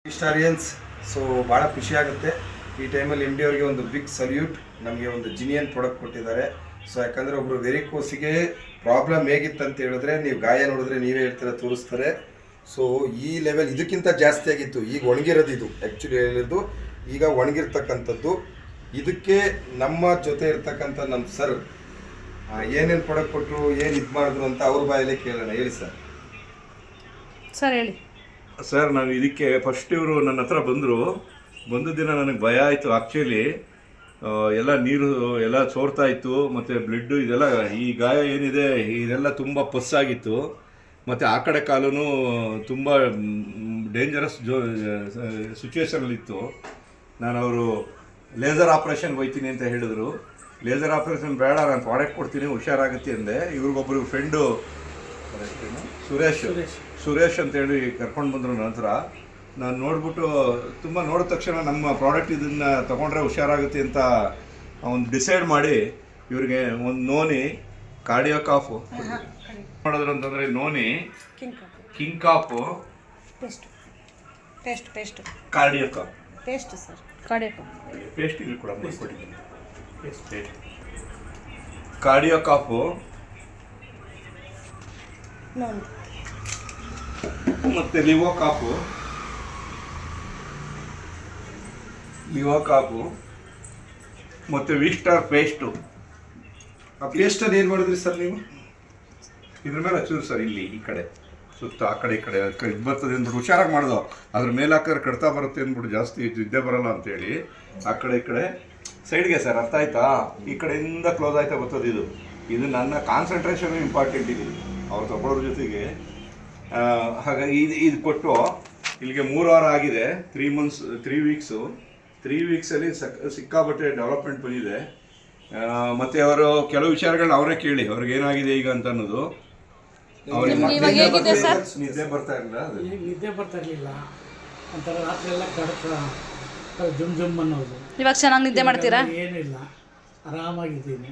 Historians. So ಭಾಳ ಖುಷಿ ಆಗುತ್ತೆ ಈ ಟೈಮಲ್ಲಿ ಎಮ್ ಡಿ ಅವರಿಗೆ ಒಂದು ಬಿಗ್ ಸಲ್ಯೂಟ್. ನಮಗೆ ಒಂದು ಜಿನಿಯನ್ ಪ್ರಾಡಕ್ಟ್ ಕೊಟ್ಟಿದ್ದಾರೆ. ಸೊ ಯಾಕಂದರೆ ಒಬ್ಬರು ವೆರಿಕೋಸಿಗೆ ಪ್ರಾಬ್ಲಮ್ ಹೇಗಿತ್ತು ಅಂತ ಹೇಳಿದ್ರೆ ನೀವು ಗಾಯ ನೋಡಿದ್ರೆ ನೀವೇ ಹೇಳ್ತೀರ, ತೋರಿಸ್ತಾರೆ. ಸೊ ಈ ಲೆವೆಲ್ ಇದಕ್ಕಿಂತ ಜಾಸ್ತಿ ಆಗಿತ್ತು. ಈಗ ಒಣಗಿರೋದು ಇದು ಆ್ಯಕ್ಚುಲಿ ಹೇಳಿದ್ದು, ಈಗ ಒಣಗಿರ್ತಕ್ಕಂಥದ್ದು. ಇದಕ್ಕೆ ನಮ್ಮ ಜೊತೆ ಇರ್ತಕ್ಕಂಥ ನಮ್ಮ ಸರ್ ಏನೇನು ಪ್ರಾಡಕ್ಟ್ ಕೊಟ್ಟರು, ಏನು ಇದು ಮಾಡಿದ್ರು ಅಂತ ಅವ್ರ ಬಾಯಲ್ಲೇ ಕೇಳೋಣ. ಹೇಳಿ ಸರ್. ಸರ್ ಹೇಳಿ ಸರ್. ನಾನು ಇದಕ್ಕೆ ಫಸ್ಟ್ ಇವರು ನನ್ನ ಹತ್ರ ಬಂದ ದಿನ ನನಗೆ ಭಯ ಆಯಿತು. ಆ್ಯಕ್ಚುಲಿ ಎಲ್ಲ ನೀರು ಎಲ್ಲ ಸೋರ್ತಾ ಇತ್ತು, ಮತ್ತು ಬ್ಲಡ್ಡು ಇದೆಲ್ಲ, ಈ ಗಾಯ ಏನಿದೆ ಇದೆಲ್ಲ ತುಂಬ ಪಸ್ಸಾಗಿತ್ತು. ಮತ್ತು ಆ ಕಡೆ ಕಾಲೂ ತುಂಬ ಡೇಂಜರಸ್ ಸಿಚುವೇಷನಲ್ಲಿತ್ತು. ನಾನು ಅವರು ಲೇಸರ್ ಆಪ್ರೇಷನ್ಗೆ ಹೋಗ್ತೀನಿ ಅಂತ ಹೇಳಿದ್ರು. ಲೇಸರ್ ಆಪ್ರೇಷನ್ ಬೇಡ, ನಾನು ಪ್ರಾಡಕ್ಟ್ ಕೊಡ್ತೀನಿ, ಹುಷಾರಾಗುತ್ತೆ ಅಂದೆ. ಇವ್ರಿಗೊಬ್ಬರು ಫ್ರೆಂಡು ಸುರೇಶ್ ಅಂತೇಳಿ ಕರ್ಕೊಂಡು ಬಂದರು. ನಂತರ ನಾನು ನೋಡ್ಬಿಟ್ಟು ತುಂಬ ನೋಡಿದ ತಕ್ಷಣ ನಮ್ಮ ಪ್ರಾಡಕ್ಟ್ ಇದನ್ನು ತೊಗೊಂಡ್ರೆ ಹುಷಾರಾಗುತ್ತೆ ಅಂತ ಒಂದು ಡಿಸೈಡ್ ಮಾಡಿ ಇವ್ರಿಗೆ ಒಂದು ನೋನಿ ಕಾರ್ಡಿಯೋ ಕಾಫು ಮಾಡಿದ್ರು. ಅಂತಂದರೆ noni king cough cardio cough paste sir. Cardio paste ಇಲ್ಲಿ ಕೂಡ ಕೊಟ್ಟಿದ್ದೀನಿ. ಕಾರ್ಡಿಯೋ ಕಾಫು ಮತ್ತು ಲಿವೋ ಕಾಪು ಮತ್ತು ವಿಸ್ಟಾರ್ ಪೇಸ್ಟು. ಆ ಪೇಸ್ಟಲ್ಲಿ ಏನು ಮಾಡಿದ್ರಿ ಸರ್ ನೀವು? ಇದ್ರ ಮೇಲೆ ಹಚ್ಚಿದ್ರು ಸರ್, ಇಲ್ಲಿ ಈ ಕಡೆ ಸುತ್ತ ಆ ಕಡೆ ಈ ಕಡೆ ಇದು ಬರ್ತದೆ ಅಂದ್ಬಿಟ್ಟು ಹುಷಾರಾಗಿ ಮಾಡ್ದೋ. ಅದ್ರ ಮೇಲೆ ಹಾಕಿದ್ರೆ ಕಡ್ತಾ ಬರುತ್ತೆ ಅಂದ್ಬಿಟ್ಟು ಜಾಸ್ತಿ ಇದ್ದೇ ಬರೋಲ್ಲ ಅಂತೇಳಿ ಆ ಕಡೆ ಈ ಕಡೆ ಸೈಡ್ಗೆ ಸರ್. ಅರ್ಥ ಆಯ್ತಾ? ಈ ಕಡೆಯಿಂದ ಕ್ಲೋಸ್ ಆಯ್ತಾ ಬರ್ತದೆ ಇದು ನನ್ನ ಕಾನ್ಸಂಟ್ರೇಷನ್ ಇಂಪಾರ್ಟೆಂಟ್. ಇದು ಅವ್ರು ತಗೊಳ್ಳೋದ್ರ ಜೊತೆಗೆ ಹಾಗಾಗಿ ಇದು ಕೊಟ್ಟು ಇಲ್ಲಿಗೆ 3 ವಾರ ಆಗಿದೆ. 3 ವೀಕ್ಸು. 3 ವೀಕ್ಸಲ್ಲಿ ಸಿಕ್ಕಾಪಟ್ಟೆ ಡೆವಲಪ್ಮೆಂಟ್ ಬಂದಿದೆ. ಮತ್ತು ಅವರು ಕೆಲವು ವಿಚಾರಗಳನ್ನ ಅವರೇ ಕೇಳಿ ಅವ್ರಿಗೆ ಏನಾಗಿದೆ ಈಗ ಅಂತ ಅನ್ನೋದು. ನಿದ್ದೆ ಬರ್ತಾ ಇರಲಿಲ್ಲ, ಒಂಥರ ರಾತ್ರಿ ಎಲ್ಲ ಕಡತ ಜುಮ್ ಅನ್ನೋದು. ಇವಾಗ ಚೆನ್ನಾಗಿ ನಿದ್ದೆ ಮಾಡ್ತೀರಾ? ಏನಿಲ್ಲ, ಆರಾಮಾಗಿದ್ದೀನಿ.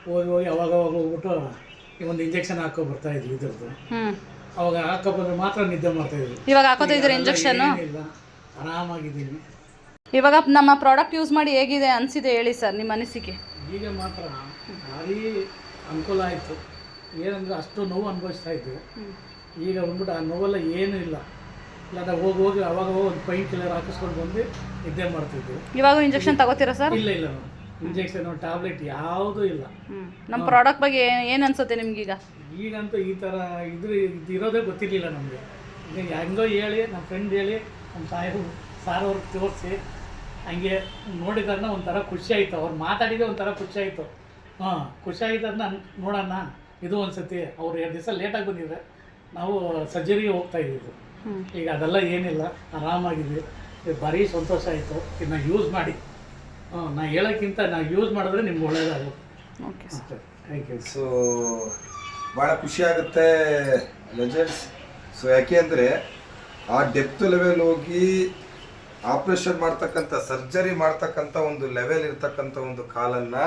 ಹೋಗಿ ಅವಾಗ ಹೋಗ್ಬಿಟ್ಟು ಒಂದು ಇಂಜೆಕ್ಷನ್ ಹಾಕೋ ಬರ್ತಾ ಇದ್ವಿ ಇದ್ರದ್ದು. ಅವಾಗ ಹಾಕೋ ಬಂದ್ರೆ ಮಾತ್ರ ನಿದ್ದೆ ಮಾಡ್ತಾ ಇದ್ವಿ. ಇವಾಗ ಹಾಕೋತಾ ಇದ್ದೀರಾ ಇಂಜೆಕ್ಷನ್? ಇಲ್ಲ, ಆರಾಮಾಗಿದ್ದೀನಿ. ಇವಾಗ ನಮ್ಮ ಪ್ರಾಡಕ್ಟ್ ಯೂಸ್ ಮಾಡಿ ಹೇಗಿದೆ ಅನಿಸಿದೆ ಹೇಳಿ ಸರ್, ನಿಮ್ಮ ಅನಿಸಿಕೆ. ಈಗ ಮಾತ್ರ ಭಾರಿ ಅನುಕೂಲ ಆಯಿತು. ಏನಂದರೆ ಅಷ್ಟು ನೋವು ಅನುಭವಿಸ್ತಾ ಇದ್ವಿ. ಈಗ ಬಂದ್ಬಿಟ್ಟು ಆ ನೋವೆಲ್ಲ ಏನೂ ಇಲ್ಲ. ಇಲ್ಲಾಂದ್ರೆ ಹೋಗಿ ಅವಾಗ ಒಂದು ಪೈನ್ ಕಿಲ್ಲರ್ ಹಾಕಿಸ್ಕೊಂಡು ಬಂದು ನಿದ್ದೆ ಮಾಡ್ತಿದ್ವಿ. ಇವಾಗ ಇಂಜೆಕ್ಷನ್ ತಗೋತೀರಾ ಸರ್? ಇಲ್ಲ, ಇಂಜೆಕ್ಷನ್ ಟ್ಯಾಬ್ಲೆಟ್ ಯಾವುದೂ ಇಲ್ಲ. ನಮ್ಮ ಪ್ರಾಡಕ್ಟ್ ಬಗ್ಗೆ ಏನು ಅನ್ಸುತ್ತೆ ನಿಮ್ಗೀಗ? ಈಗಂತೂ ಈ ಥರ ಇರೋದೇ ಗೊತ್ತಿರಲಿಲ್ಲ ನಮಗೆ. ಹೆಂಗೋ ಹೇಳಿ ನಮ್ಮ ಫ್ರೆಂಡ್ ಹೇಳಿ ನಮ್ಮ ಸಾರವ್ರಿಗೆ ತೋರಿಸಿ ಹಂಗೆ ನೋಡಿದಾರನ್ನ ಒಂಥರ ಖುಷಿ ಆಯಿತು. ಅವ್ರು ಮಾತಾಡಿದೆ ಒಂಥರ ಖುಷಿ ಆಯಿತು. ಖುಷಿ ಆಗಿದ್ದನ್ನ ನೋಡೋಣ ಇದು ಒಂದ್ಸತಿ. ಅವ್ರು 2 ದಿವಸ ಲೇಟಾಗಿ ಬಂದಿದ್ರೆ ನಾವು ಸರ್ಜರಿಗೆ ಹೋಗ್ತಾ ಇದ್ದಿದ್ದು. ಈಗ ಅದೆಲ್ಲ ಏನಿಲ್ಲ, ಆರಾಮಾಗಿದೆ. ಭಾರಿ ಸಂತೋಷ ಆಯಿತು. ಇದನ್ನ ಯೂಸ್ ಮಾಡಿ. ನಾ ಹೇಳೋಕ್ಕಿಂತ ನಾವು ಯೂಸ್ ಮಾಡಿದ್ರೆ ನಿಮ್ಗೆ ಒಳ್ಳೆಯದಾಗುತ್ತೆ. Okay sir, thank you. So ಭಾಳ ಖುಷಿ ಆಗುತ್ತೆ ಲೆಜೆಂಡ್ಸ್. ಸೊ ಯಾಕೆ ಅಂದರೆ ಆ ಡೆಪ್ತ್ ಲೆವೆಲ್ ಹೋಗಿ ಆಪ್ರೇಷನ್ ಮಾಡ್ತಕ್ಕಂಥ, ಸರ್ಜರಿ ಮಾಡ್ತಕ್ಕಂಥ ಒಂದು ಲೆವೆಲ್ ಇರ್ತಕ್ಕಂಥ ಒಂದು ಕಾಲನ್ನು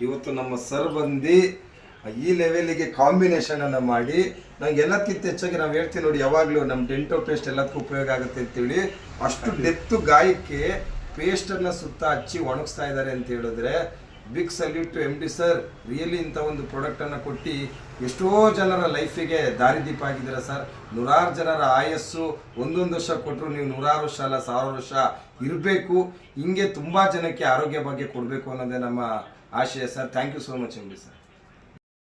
ಇವತ್ತು ನಮ್ಮ ಸರ್ ಬಂದು ಈ ಲೆವೆಲಿಗೆ ಕಾಂಬಿನೇಷನನ್ನು ಮಾಡಿ ನಂಗೆ ಎಲ್ಲಕ್ಕಿಂತ ಹೆಚ್ಚಾಗಿ ನಾವು ಹೇಳ್ತೀವಿ ನೋಡಿ, ಯಾವಾಗಲೂ ನಮ್ಮ ಡೆಂಟೋ ಪೇಸ್ಟ್ ಎಲ್ಲದಕ್ಕೂ ಉಪಯೋಗ ಆಗುತ್ತೆ ಅಂತೇಳಿ ಅಷ್ಟು ಡೆಪ್ತು ಗಾಯಕ್ಕೆ ಪೇಸ್ಟನ್ನು ಸುತ್ತ ಹಚ್ಚಿ ಒಣಗಿಸ್ತಾ ಇದ್ದಾರೆ ಅಂತ ಹೇಳಿದ್ರೆ big salute to M D sir. Really ಇಂಥ ಒಂದು ಪ್ರಾಡಕ್ಟನ್ನು ಕೊಟ್ಟು ಎಷ್ಟೋ ಜನರ ಲೈಫಿಗೆ ದಾರಿದೀಪ ಆಗಿದ್ದೀರ ಸರ್. 100 ಜನರ ಆಯಸ್ಸು 1 ವರ್ಷ ಕೊಟ್ಟರು, ನೀವು 100 ವರ್ಷ ಅಲ್ಲ 1000 ವರ್ಷ ಇರಬೇಕು. ಹಿಂಗೆ ತುಂಬ ಜನಕ್ಕೆ ಆರೋಗ್ಯ ಬಗ್ಗೆ ಕೊಡಬೇಕು ಅನ್ನೋದೇ ನಮ್ಮ ಆಶಯ sir. Thank you so much M D sir.